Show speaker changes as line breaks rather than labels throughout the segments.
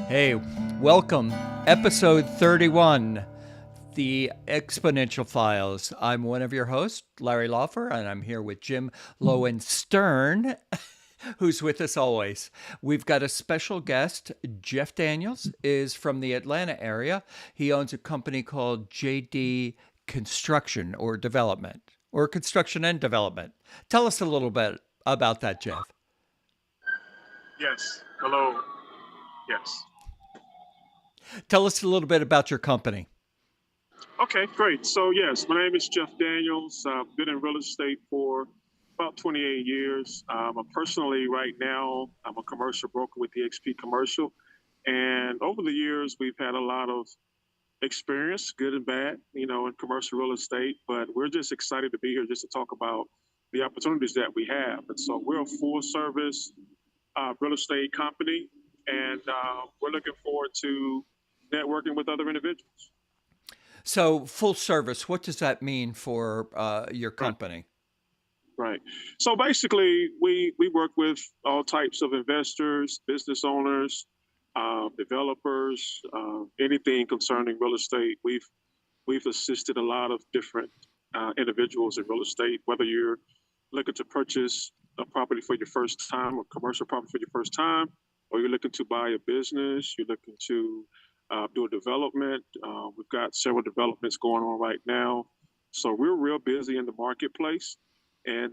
Hey, welcome. Episode 31, the Exponential Files. I'm one of your hosts, Larry Lawfer, and I'm here with Jim Lowenstern, who's with us always. We've got a special guest. Jeff Daniels is from the Atlanta area. He owns a company called JD Construction or Development, or Construction and Development. Tell us a little bit about that, Jeff.
Yes. Hello. Yes.
Tell us a little bit about your company.
Okay, great. So, yes, my name is Jeff Daniels. I've been in real estate for about 28 years. Personally, right now, I'm a commercial broker with eXp Commercial. And over the years, we've had a lot of experience, good and bad, in commercial real estate. But we're just excited to be here just to talk about the opportunities that we have. And so we're a full service real estate company, and we're looking forward to networking with other individuals.
So, full service, what does that mean for your
Right,
company?
right. So basically, we work with all types of investors, business owners, developers, anything concerning real estate. We've assisted a lot of different individuals in real estate, whether you're looking to purchase a property for your first time or commercial property for your first time, or you're looking to buy a business, you're looking to do a development. We've got several developments going on right now. So we're real busy in the marketplace. And,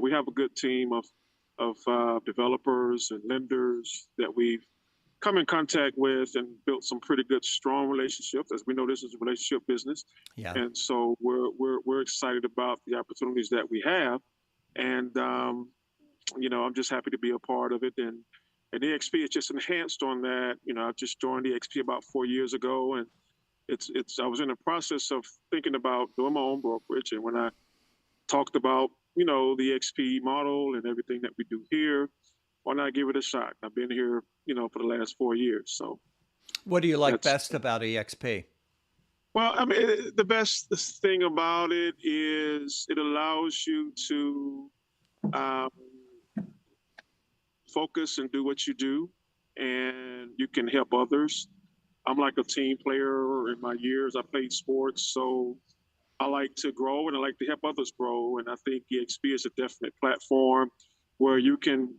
we have a good team of developers and lenders that we've come in contact with and built some pretty good, strong relationships. As we know, this is a relationship business.
Yeah.
And so we're excited about the opportunities that we have. And, I'm just happy to be a part of it. And EXP is just enhanced on that. I've just joined EXP about 4 years ago, and I was in the process of thinking about doing my own brokerage. And when I talked about, the EXP model and everything that we do here, why not give it a shot? I've been here, for the last 4 years. So
What do you like
that's,
best about EXP?
well, I mean, the best thing about it is it allows you to um, focus and do what you do, and you can help others. I'm like a team player. In my years, I played sports, so I like to grow and I like to help others grow. And I think EXP is a definite platform where you can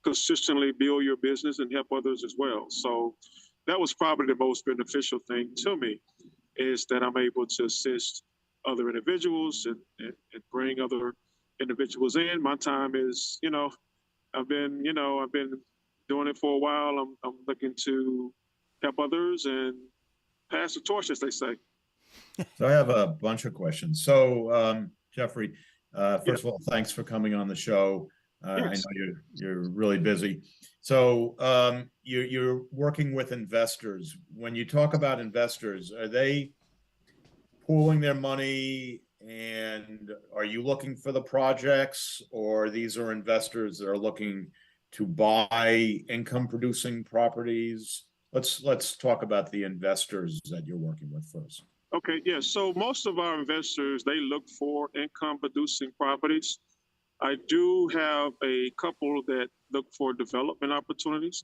consistently build your business and help others as well. So that was probably the most beneficial thing to me, is that I'm able to assist other individuals and bring other individuals in. My time is, I've been doing it for a while. I'm looking to help others and pass the torch, as they say.
So I have a bunch of questions. So, Jeffrey,
Yeah.
first of all, thanks for coming on the show. I know
Yes.
you're really busy. So, you're working with investors. When you talk about investors, are they pooling their money, and are you looking for the projects, or these are investors that are looking to buy income producing properties? Let's talk about the investors that you're working with first.
Okay. Yeah. So most of our investors, they look for income producing properties. I do have a couple that look for development opportunities.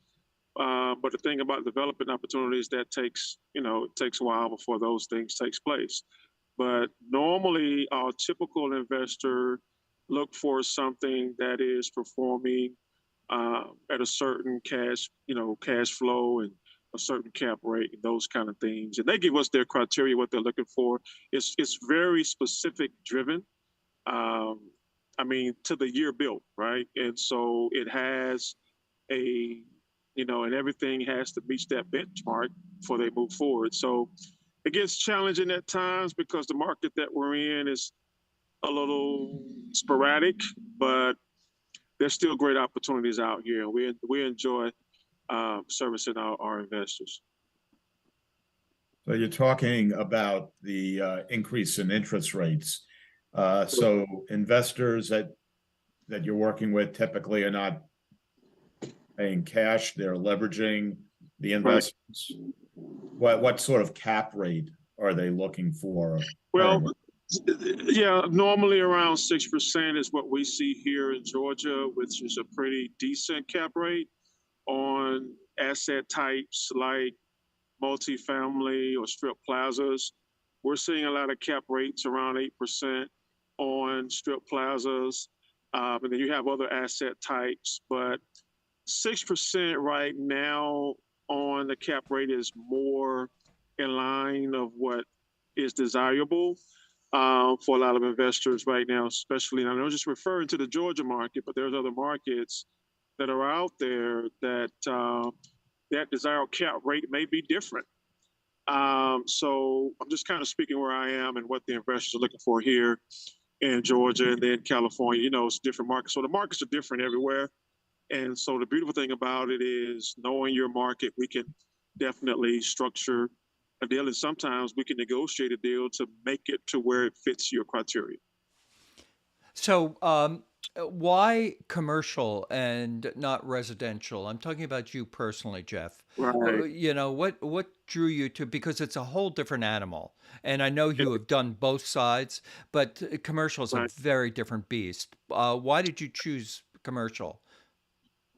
But the thing about development opportunities, that it takes a while before those things takes place. But normally, our typical investor look for something that is performing at a certain cash flow and a certain cap rate and those kind of things. And they give us their criteria, what they're looking for. It's very specific driven. Um, I mean, to the year built, right? And so it has a, and everything has to meet that benchmark before they move forward. So it gets challenging at times because the market that we're in is a little sporadic, but there's still great opportunities out here. We enjoy servicing our investors.
So you're talking about the increase in interest rates. So investors that you're working with typically are not paying cash, they're leveraging the
Right.
investments. What sort of cap rate are they looking for
Well,
currently?
yeah, normally around 6% is what we see here in Georgia, which is a pretty decent cap rate on asset types like multifamily or strip plazas, we're seeing a lot of cap rates around 8% on strip plazas. And then you have other asset types, but 6% right now on the cap rate is more in line of what is desirable for a lot of investors right now, especially, and I'm not just referring to the Georgia market, but there's other markets that are out there that that desired cap rate may be different. So I'm just kind of speaking where I am and what the investors are looking for here in Georgia and then California. You know, it's different markets. So the markets are different everywhere. And so the beautiful thing about it is knowing your market, we can definitely structure a deal. And sometimes we can negotiate a deal to make it to where it fits your criteria.
So, why commercial and not residential? I'm talking about you personally, Jeff.
Right.
You know, what drew you to, because it's a whole different animal. And I know you have done both sides, but commercial is a
Right.
very different beast. Why did you choose commercial?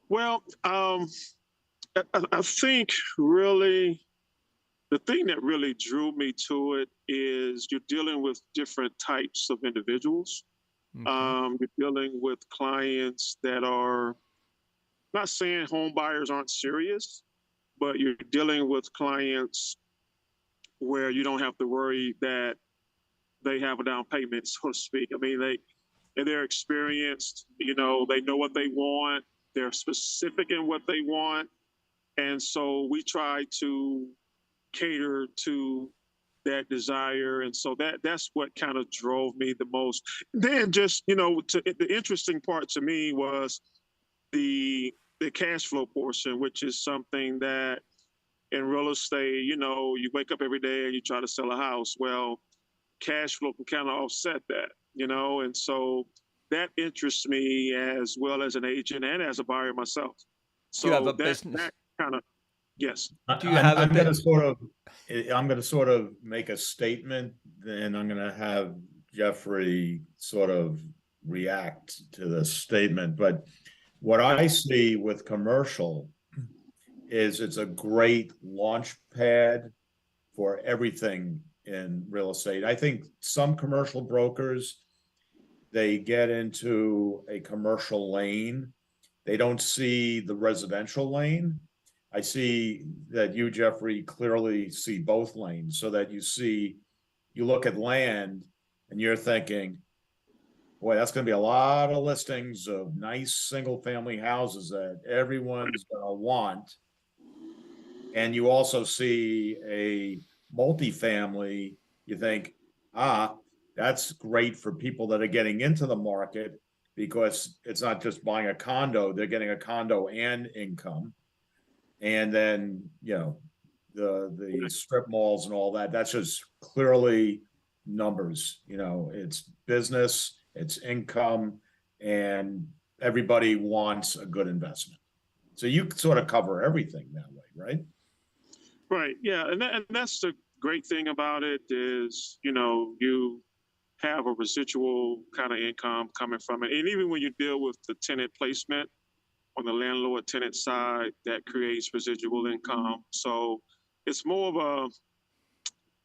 Well, I think really the thing that really drew me to it is you're dealing with different types of individuals.
Okay.
You're dealing with clients that are not saying home buyers aren't serious, but you're dealing with clients where you don't have to worry that they have a down payment, so to speak. I mean, they're experienced. You know, they know what they want. They're specific in what they want, and so we try to cater to that desire, and so that's what kind of drove me the most. Then just the interesting part to me was the the cash flow portion, which is something that in real estate, you wake up every day and you try to sell a house. Well, cash flow can kind of offset that, and so that interests me as well as an agent and as a buyer myself.
Do you have
So
a
that
business?
kind of yes.
Do you have a
I'm going to
bit?
sort of, I'm going to sort of make a statement, and I'm going to have Jeffrey sort of react to this statement. But what I see with commercial is it's a great launch pad for everything in real estate. I think some commercial brokers, they get into a commercial lane. They don't see the residential lane. I see that you, Jeffrey, clearly see both lanes, so that you look at land and you're thinking, boy, that's going to be a lot of listings of nice single family houses that everyone's going to want. And you also see a multifamily, you think, that's great for people that are getting into the market, because it's not just buying a condo, they're getting a condo and income. And then, the strip malls and all that, that's just clearly numbers. It's business, it's income, and everybody wants a good investment. So you sort of cover everything that way, right?
Right. Yeah. And that's the great thing about it is, you have a residual kind of income coming from it. And even when you deal with the tenant placement on the landlord tenant side, that creates residual income. So it's more of a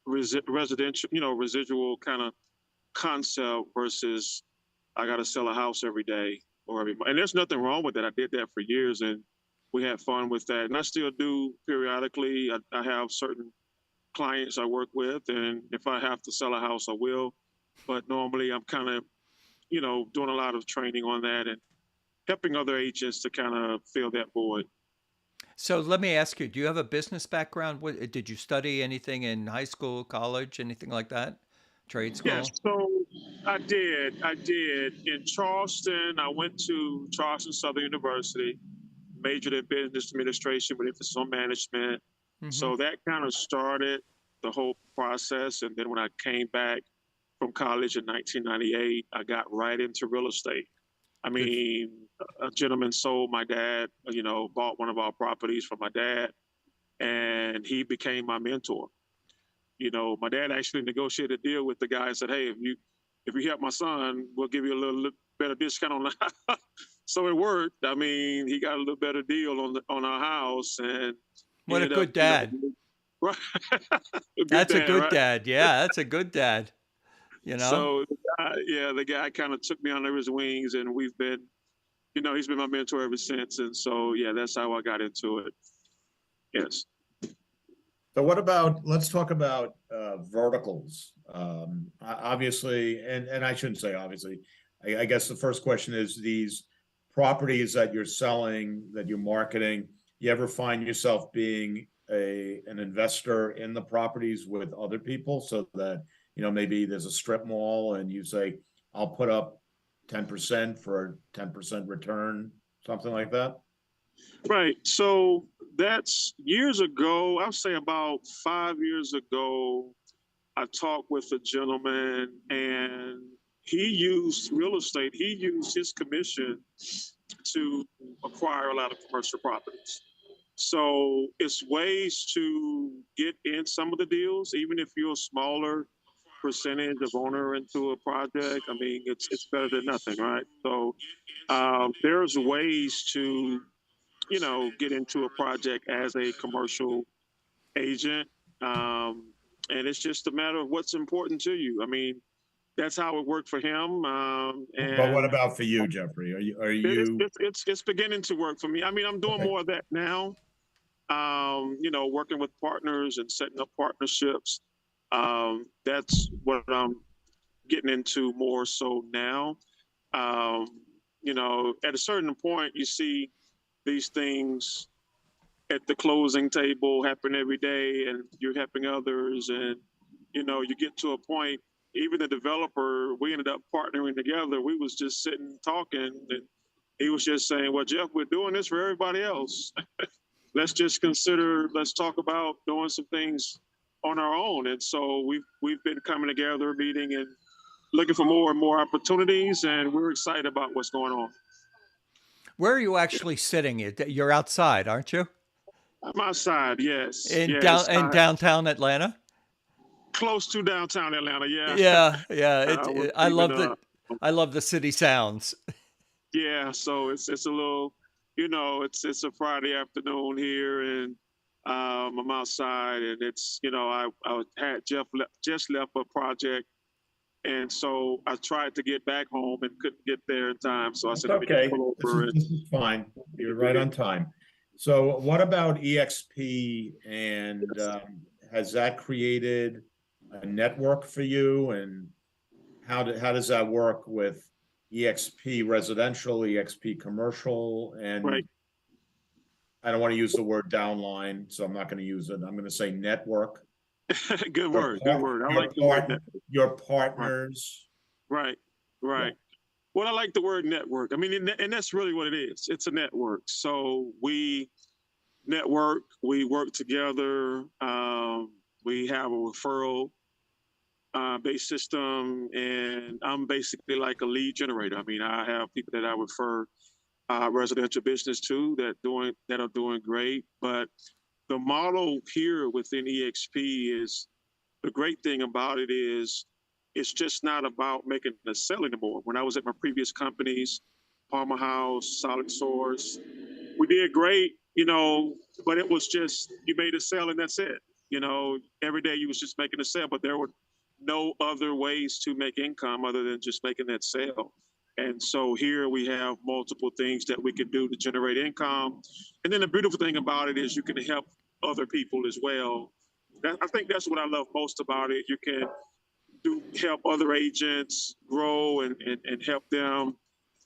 residential, residual kind of concept versus I got to sell a house every day or every month. And there's nothing wrong with that. I did that for years and we had fun with that. And I still do periodically. I have certain clients I work with, and if I have to sell a house, I will. But normally I'm kind of, doing a lot of training on that and helping other agents to kind of fill that void.
So let me ask you, do you have a business background? What, did you study anything in high school, college, anything like that? Trade
Yes,
school?
so I did. I did. In Charleston, I went to Charleston Southern University, majored in business administration with emphasis on management.
Hmm.
So that kind of started the whole process. And then when I came back from college in 1998, I got right into real estate. I
Good.
mean, a gentleman sold my dad, bought one of our properties from my dad, and he became my mentor. My dad actually negotiated a deal with the guy and said, "Hey, if you help my son, we'll give you a little better discount on that." So it worked. I mean, he got a little better deal on our house, and
What a
ended up,
good dad.
right, a good
That's a
dad,
good
right?
dad. Yeah, that's a good dad. You know?
So the guy kind of took me under his wings, and we've been, he's been my mentor ever since. And so yeah, that's how I got into it. Yes.
So what about, let's talk about verticals. Obviously, and I shouldn't say obviously, I guess the first question is these properties that you're selling, that you're marketing, you ever find yourself being an investor in the properties with other people so that, maybe there's a strip mall and you say, I'll put up 10% for a 10% return, something like that?
Right. So that's years ago. I'll say about 5 years ago. I talked with a gentleman, and he used real estate. He used his commission to acquire a lot of commercial properties. So it's ways to get in some of the deals, even if you're a smaller percentage of owner into a project. I mean, it's better than nothing, right? So there's ways to get into a project as a commercial agent. And it's just a matter of what's important to you. I mean, that's how it worked for him.
But what
And
about for you, Jeffrey? Are
it's,
you
it's, it's, it's beginning to work for me. I mean, I'm doing
okay?
more of that now, working with partners and setting up partnerships. That's what I'm getting into more so now. Um, at a certain point, you see these things at the closing table happen every day, and you're helping others, and you get to a point. Even the developer, we ended up partnering together. We was just sitting talking, and he was just saying, well, Jeff, we're doing this for everybody else. Let's talk about doing some things on our own. And so we've been coming together, meeting, and looking for more and more opportunities, and we're excited about what's going on.
Where are you actually sitting? You're outside, aren't you?
I'm outside, yes,
In
yes,
downtown Atlanta?
close to downtown Atlanta. Yeah,
Yeah, yeah.
we're
I
leaving.
love the city sounds.
Yeah, so it's a little, it's a Friday afternoon here, and I'm outside, and it's I had just left a project, and so I tried to get back home and couldn't get there in time. So I
That's
said, let me just
okay.
pull
This
over
is
and
this is fine. You're right on time. So what about EXP, and has that created a network for you? And how does that work with EXP residential, EXP commercial? And
right.
I don't want to use the word downline, so I'm not going to use it. I'm going to say network.
Good
Your
word, good word. I like
your
the word network.
your
Right,
partners.
right,
Yeah.
right. Well, I like the word network. I mean, and that's really what it is. It's a network. So we network, we work together. We have a referral based system, and I'm basically like a lead generator. I mean, I have people that I refer residential business to that are doing great. But the model here within EXP is the great thing about it is it's just not about making a sale anymore. When I was at my previous companies, Palmer House, Solid Source, we did great, but it was just you made a sale and that's it. Every day you was just making a sale, but there were no other ways to make income other than just making that sale. And so here we have multiple things that we can do to generate income. And then the beautiful thing about it is you can help other people as well. I think that's what I love most about it. You can help other agents grow and help them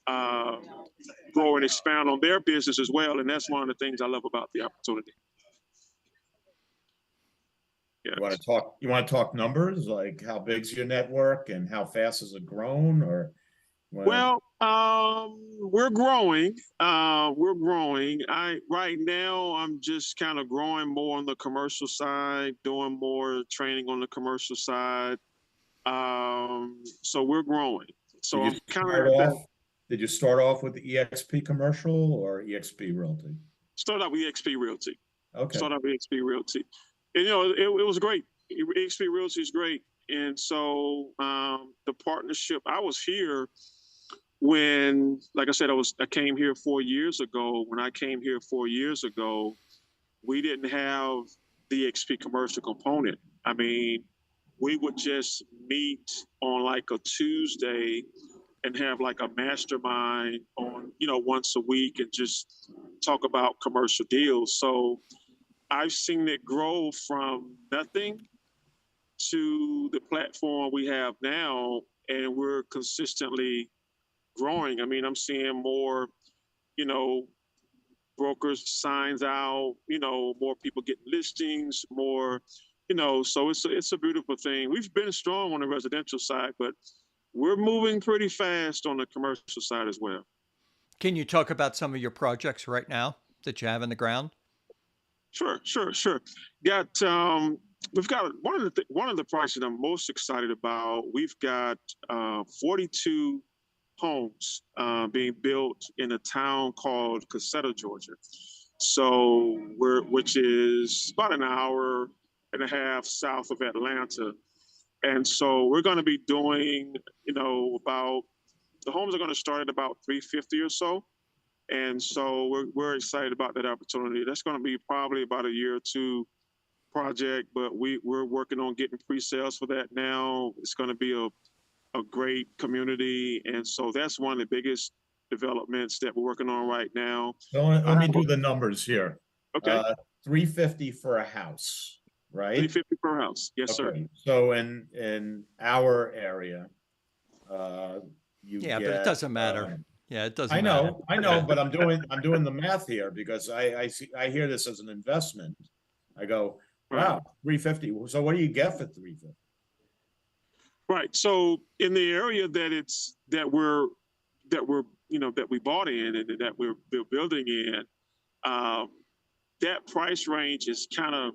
uh, grow and expand on their business as well. And that's one of the things I love about the opportunity.
You
Yes.
want to talk, numbers, like how big's your network and how fast has it grown, or
Well, we're growing. We're growing. I right now I'm just kind of growing more on the commercial side, doing more training on the commercial side. So we're growing. So
did
I'm
you
kind of
start
at that.
off did you start off with the EXP commercial or EXP Realty?
Start out with EXP Realty.
Okay.
Start out with EXP Realty. And it was great. EXP Realty is great. And so the partnership, I was here when, like I said, I came here 4 years ago. When I came here 4 years ago, we didn't have the XP commercial component. I mean, we would just meet on like a Tuesday and have like a mastermind on, once a week and just talk about commercial deals. So I've seen it grow from nothing to the platform we have now, and we're consistently growing. I mean, I'm seeing more, you know, brokers signs out, more people getting listings, more, so it's a beautiful thing. We've been strong on the residential side, but we're moving pretty fast on the commercial side as well.
Can you talk about some of your projects right now that you have in the ground?
Sure. Got we've got one of the projects that I'm most excited about. We've got 42 homes being built in a town called Cassetta, Georgia. So which is about an hour and a half south of Atlanta. And so we're going to be doing, about the homes are going to start at about 350 or so. And so we're excited about that opportunity. That's going to be probably about a year or two project, but we're working on getting pre-sales for that now. It's going to be a great community. And so that's one of the biggest developments that we're working on right now.
So let me do the numbers here.
Okay.
350 for a house, right?
350 per house. Yes,
Okay.
sir.
So in our area, you
Yeah,
get,
but it doesn't matter. Yeah, it doesn't
I
matter.
know, but I'm doing the math here because I hear this as an investment. I go, wow, 350. So what do you get for 350?
Right. So in the area that we bought in and that we're building in, that price range is kind of,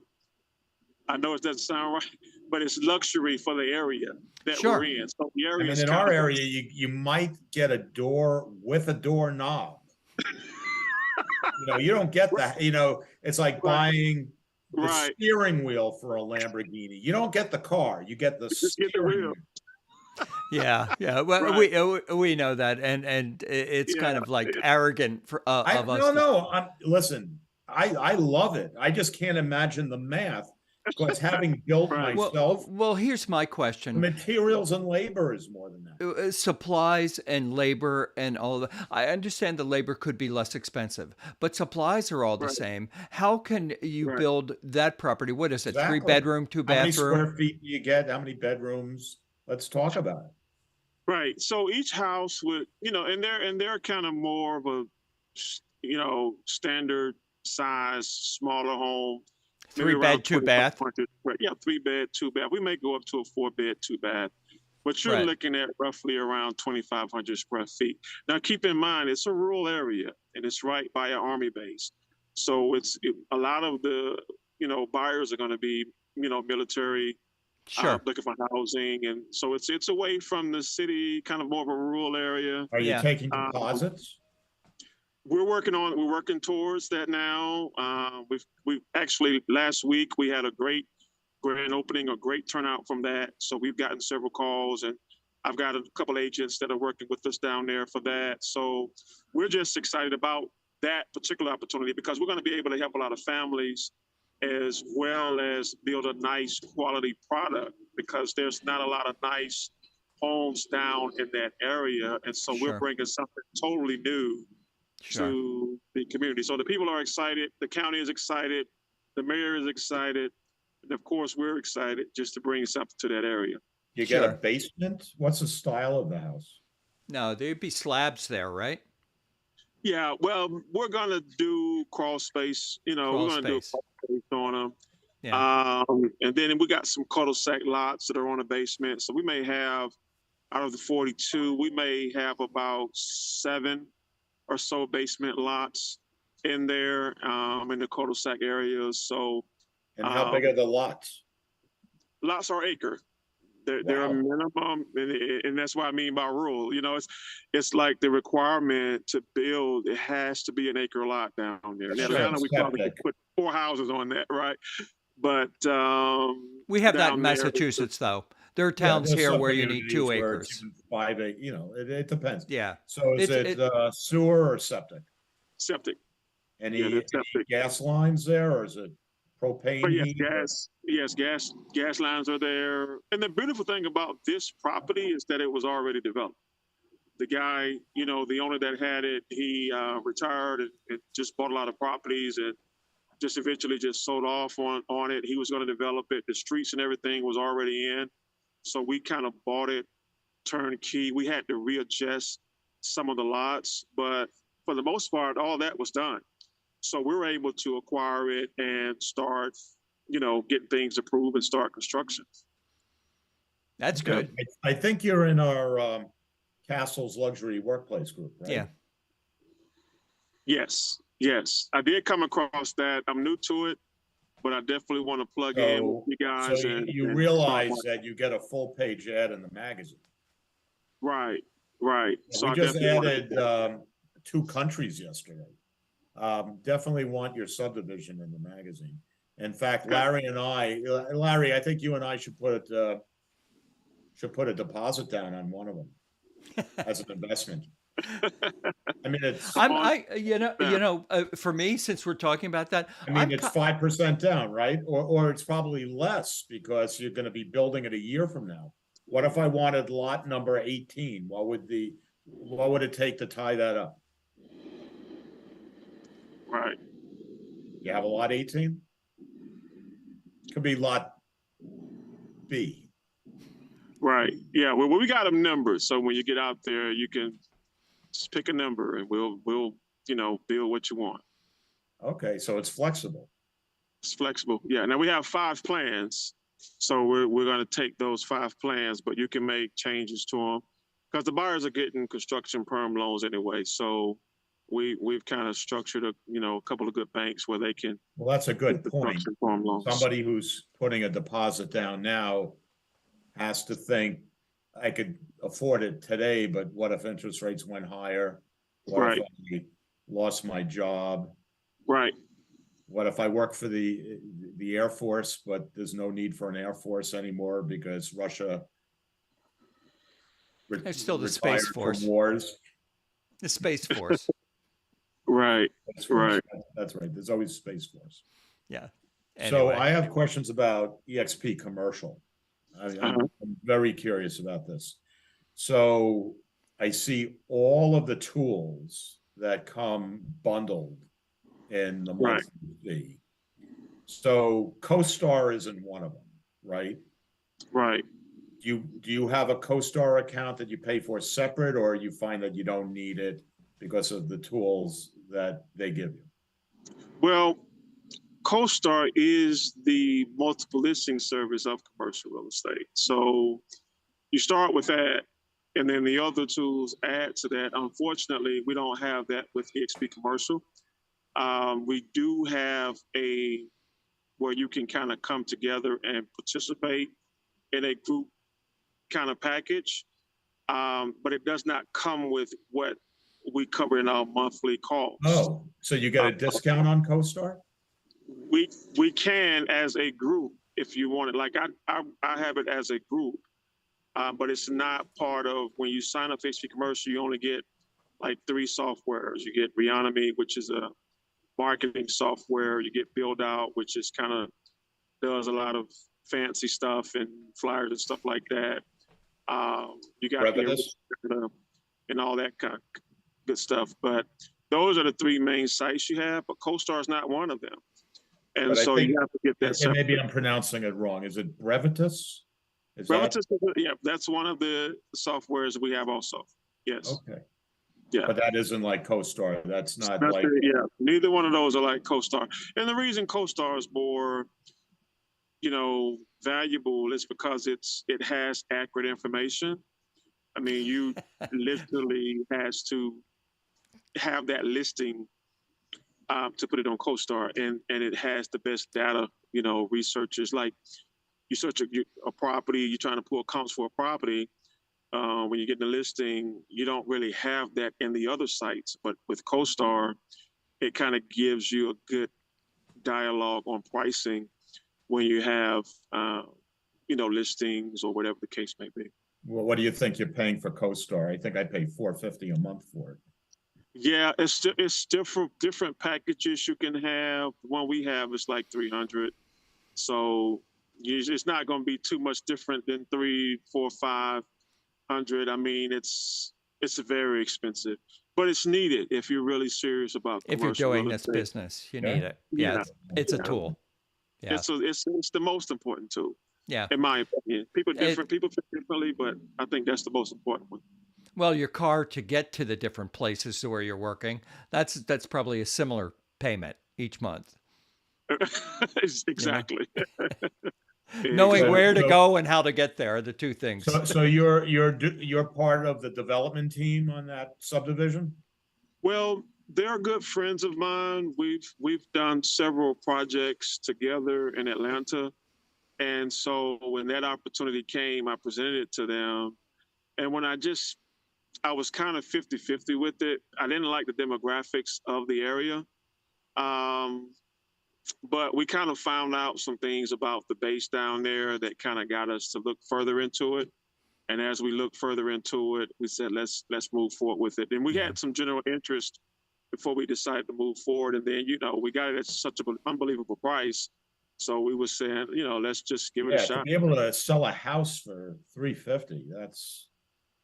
I know it doesn't sound right, but it's luxury for the area that we're in. So the area
in our area, you might get a door with a doorknob. You don't get that. It's like buying the steering wheel for a Lamborghini. You don't get the car; you get the steering wheel.
Yeah. Well, we know that, and it's kind of like arrogant of us.
No. Listen, I love it. I just can't imagine the math. Because having built myself,
well, here's my question:
the materials and labor is more than that.
Supplies and labor and all of that. I understand the labor could be less expensive, but supplies are all the same. How can you build that property? What is it?
Exactly.
3-bedroom, 2-bathroom?
How many square feet do you get? How many bedrooms? Let's talk about it.
Right. So each house would, and they're kind of more of a, standard size, smaller home.
3-bed, 2-bath.
Yeah, 3-bed, 2-bath. We may go up to a 4-bed, 2-bath, but you're looking at roughly around 2,500 square feet. Now, keep in mind, it's a rural area and it's right by an Army base. So a lot of the, buyers are going to be, military, looking for housing. And so it's away from the city, kind of more of a rural area.
Are you taking deposits?
We're working towards that now. We've actually, last week we had a great grand opening, a great turnout from that. So we've gotten several calls, and I've got a couple agents that are working with us down there for that. So we're just excited about that particular opportunity because we're going to be able to help a lot of families as well as build a nice quality product because there's not a lot of nice homes down in that area. And so we're bringing something totally new to the community. So the people are excited, the county is excited, the mayor is excited, and of course we're excited just to bring something to that area.
You get a basement? What's the style of the house?
No, there'd be slabs there, right?
Yeah, well, we're gonna do crawl space, we're gonna do a crawl space on them. Yeah. And then we got some cul-de-sac lots that are on the basement. So we may have, out of the 42, we may have about 7 or so basement lots in there, in the cul-de-sac areas. So,
and how big are the lots?
Lots are acre. They're a minimum, and that's what I mean by rural. It's like the requirement to build. It has to be an acre lot down there. In Atlanta, we probably could put 4 houses on that, right? But
we have that in Massachusetts, though. There are
Yeah,
towns
there's
here
some
where you need
communities
2
where it's
acres.
even 5 you know, it depends.
Yeah.
So is
It's
it
it
sewer or septic?
Septic. Yeah,
Any
that's septic.
gas lines there, or is it
But
propane
yes,
heat?
gas lines are there. And the beautiful thing about this property is that it was already developed. The guy, the owner that had it, he retired and just bought a lot of properties and just eventually just sold off on it. He was going to develop it. The streets and everything was already in. So we kind of bought it turnkey. We had to readjust some of the lots, but for the most part, all that was done. So we were able to acquire it and start, getting things approved and start construction.
That's
Okay.
good.
I think you're in our Castle's Luxury Workplace group, right?
Yeah.
Yes, yes. I did come across that. I'm new to it, but I definitely want to plug in with you
So
guys
you
and
realize that you get a full page ad in the magazine.
right, right. So
We
I
just
definitely want to
added 2 countries yesterday. Definitely want your subdivision in the magazine. In fact, Larry, I think you and I should put a deposit down on one of them as an investment. I mean,
For me, since we're talking about that,
it's 5% down, right? Or it's probably less because you're going to be building it a year from now. What if I wanted lot number 18? What would it take to tie that up?
right.
You have a lot 18? Could be lot B.
Right. Yeah. Well, we got them numbers. So when you get out there, you can just pick a number and we'll build what you want.
Okay, so it's flexible.
It's flexible. Yeah. Now we have 5 plans. So we're going to take those 5 plans, but you can make changes to them because the buyers are getting construction perm loans anyway. So we've kind of structured a couple of good banks where they can.
Well, that's a good point.
Perm loans.
Somebody who's putting a deposit down now has to think, I could afford it today, but what if interest rates went higher? What if I lost my job?
Right.
What if I work for the Air Force, but there's no need for an Air Force anymore because Russia
There's still the
retired
Space Force.
from wars?
The Space Force.
Right. Right.
That's right. There's always Space Force.
Yeah.
So I have questions about EXP Commercial. I'm very curious about this. So I see all of the tools that come bundled in the monthly fee. So CoStar isn't one of them, right?
Right.
Do you have a CoStar account that you pay for separate, or you find that you don't need it because of the tools that they give you?
Well, CoStar is the multiple listing service of commercial real estate. So you start with that, and then the other tools add to that. Unfortunately, we don't have that with EXP Commercial. We do have where you can kind of come together and participate in a group kind of package, but it does not come with what we cover in our monthly calls.
Oh, so you get a discount on CoStar?
We can as a group if you want it. Like I have it as a group, but it's not part of when you sign up for EXP Commercial. You only get like 3 softwares. You get Reonomy, which is a marketing software. You get Build Out, which is kind of does a lot of fancy stuff and flyers and stuff like that. You got and all that kind of good stuff. But those are the 3 main sites you have. But CoStar is not one of them. And so you have to get that.
And maybe I'm pronouncing it wrong. Is it Brevitus?
Brevitus, yeah, that's one of the softwares we have also. Yes.
Okay.
Yeah.
But that isn't like CoStar. That's not like.
Yeah, neither one of those are like CoStar. And the reason CoStar is more, valuable is because it has accurate information. I mean, you literally has to have that listing to put it on CoStar, and it has the best data. Researchers, like you search a property, you're trying to pull comps for a property. When you get the listing, you don't really have that in the other sites, but with CoStar, it kind of gives you a good dialogue on pricing when you have listings or whatever the case may be.
Well, what do you think you're paying for CoStar? I think I pay $450 a month for it.
Yeah, it's different packages you can have. The one we have is like 300, so it's not going to be too much different than 3, 4, 500. I mean, it's very expensive, but it's needed if you're really serious about
If you're
commercial
doing
real
this
estate.
business, you
Yeah.
need it.
Yeah,
It's a
yeah.
tool. Yeah.
It's the most important tool,
Yeah.
in my opinion. People feel differently, but I think that's the most important one.
Well, your car to get to the different places to where you're working, that's probably a similar payment each month.
Exactly.
Knowing
Exactly.
where to go and how to get there are the two things.
So you're part of the development team on that subdivision?
Well, they're good friends of mine. We've done several projects together in Atlanta. And so when that opportunity came, I presented it to them. And when I was kind of 50-50 with it. I didn't like the demographics of the area. But we kind of found out some things about the base down there that kind of got us to look further into it. And as we looked further into it, we said, let's move forward with it. And we had some general interest before we decided to move forward. And then, we got it at such an unbelievable price. So we were saying, let's just give it a shot.
To be able to sell a house for $350,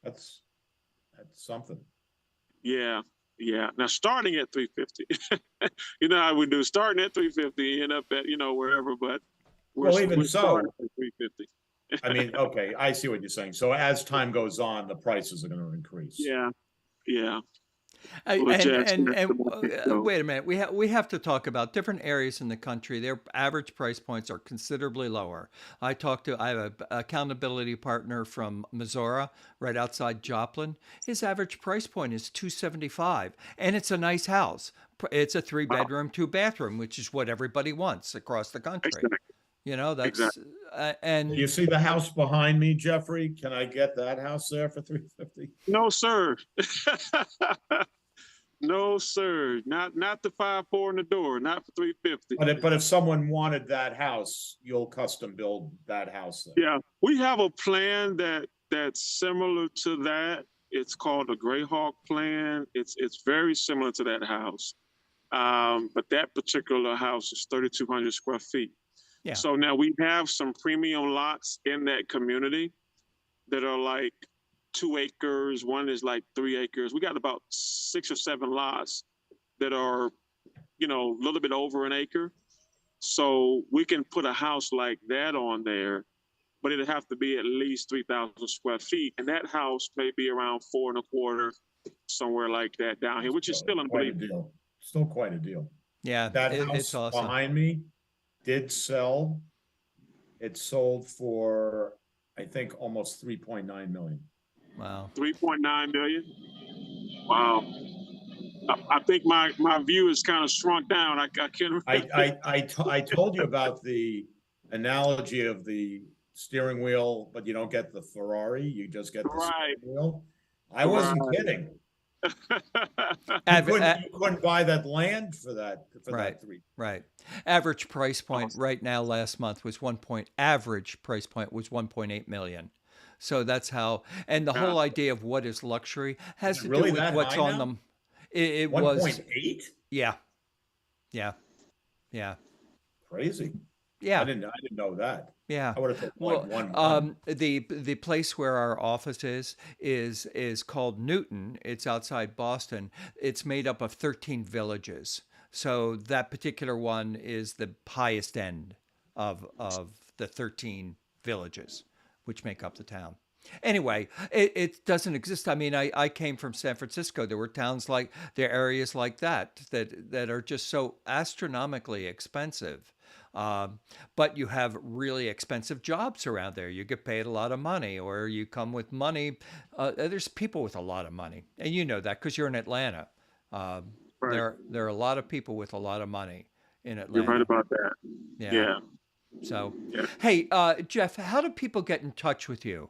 that's something.
Yeah. Yeah. Now starting at 350, how we do, starting at 350, end up at, wherever, but
Well, even so,
starting at 350.
I mean, okay, I see what you're saying. So as time goes on, the prices are going to increase.
Yeah. Yeah.
And wait a minute, we have to talk about different areas in the country. Their average price points are considerably lower. I have an accountability partner from Missouri, right outside Joplin. His average price point is $275, and it's a nice house. It's a 3-bedroom, 2-bathroom, which is what everybody wants across the country.
Exactly.
That's
exactly.
And
you see the house behind me, Jeffrey? Can I get that house there for $350?
No, sir. No, sir. Not the 5.4 in the door. Not for $350.
But if someone wanted that house, you'll custom build that house then.
Yeah, we have a plan that's similar to that. It's called a Greyhawk plan. It's very similar to that house, but that particular house is 3,200 square feet.
Yeah.
So now we have some premium lots in that community that are like 2 acres. One is like 3 acres. We got about 6 or 7 lots that are, a little bit over an acre. So we can put a house like that on there, but it'd have to be at least 3,000 square feet. And that house may be around 4.25, somewhere like that down here, which is still
quite a deal. Still quite a deal.
Yeah,
that house
it's awesome.
Behind me did sell. It sold for, I think, almost 3.9 million.
Wow.
3.9 million. Wow. I think my view is kind of shrunk down. I can't.
I told you about the analogy of the steering wheel, but you don't get the Ferrari. You just get the steering wheel. I wasn't kidding. You couldn't buy that land for that.
Right.
That
Right. Average price point right now last month was average price point was 1.8 million. So that's how, and the whole idea of what is luxury has to do with what's on them. It was
1.8.
Yeah. Yeah. Yeah.
Crazy.
Yeah.
I didn't know that.
Yeah.
I would have thought one.
The place where our office is called Newton. It's outside Boston. It's made up of 13 villages. So that particular one is the highest end of the 13 villages, which make up the town. Anyway, it doesn't exist. I mean, I came from San Francisco. There were areas like that are just so astronomically expensive. But you have really expensive jobs around there. You get paid a lot of money, or you come with money. There's people with a lot of money, and you know that because you're in Atlanta. There are a lot of people with a lot of money in Atlanta.
You're right about that. Yeah.
So, hey, Jeff, how do people get in touch with you?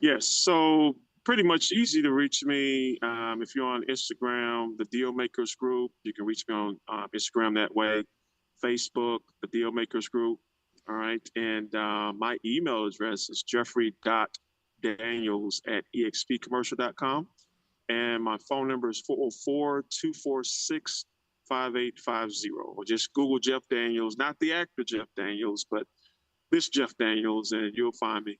Yes. So pretty much easy to reach me. If you're on Instagram, the Deal Makers Group, you can reach me on Instagram that way. Facebook, the Deal Makers Group. All right. And my email address is jeffrey.daniels@expcommercial.com. And my phone number is 404-246-5850. Or just Google Jeff Daniels, not the actor Jeff Daniels, but this Jeff Daniels, and you'll find me.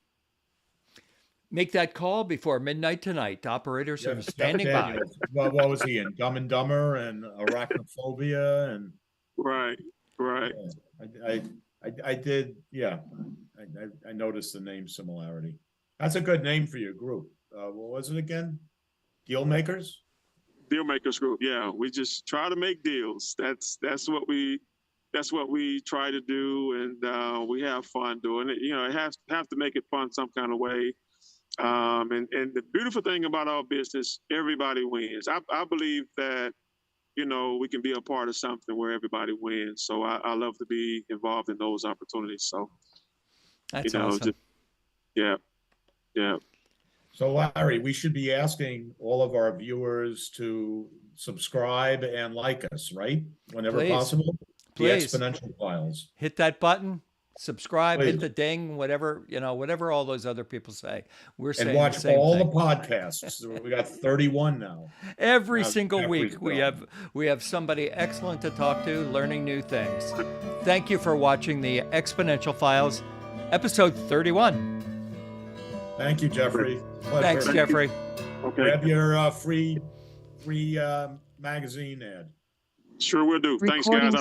Make that call before midnight tonight. Operators are
Jeff
standing by.
Daniels. Well, what was he in? Dumb and Dumber and Arachnophobia and
Right, right.
I did, yeah. I noticed the name similarity. That's a good name for your group. What was it again? Deal Makers?
Deal Makers Group. Yeah, we just try to make deals. That's what we try to do, and we have fun doing it. You know, it have to make it fun some kind of way. And the beautiful thing about our business, everybody wins. I believe that, you know, we can be a part of something where everybody wins. So I love to be involved in those opportunities. So,
That's
you know,
awesome.
yeah.
So Larry, we should be asking all of our viewers to subscribe and like us, right? Whenever
Please.
possible.
Please.
The Exponential Files.
Hit that button, subscribe,
Please.
hit the ding, whatever, you know, whatever all those other people say. We're saying
And watch
the same
all
thing.
the podcasts. We got 31 now.
Every
Now,
single
Jeffrey's
week we
gone.
have somebody excellent to talk to, learning new things. Thank you for watching the Exponential Files, episode 31.
Thank you, Jeffrey. Pleasure.
Thanks, Jeffrey.
Okay.
Grab your free magazine ad.
Sure will do. Thanks, guys.
Recording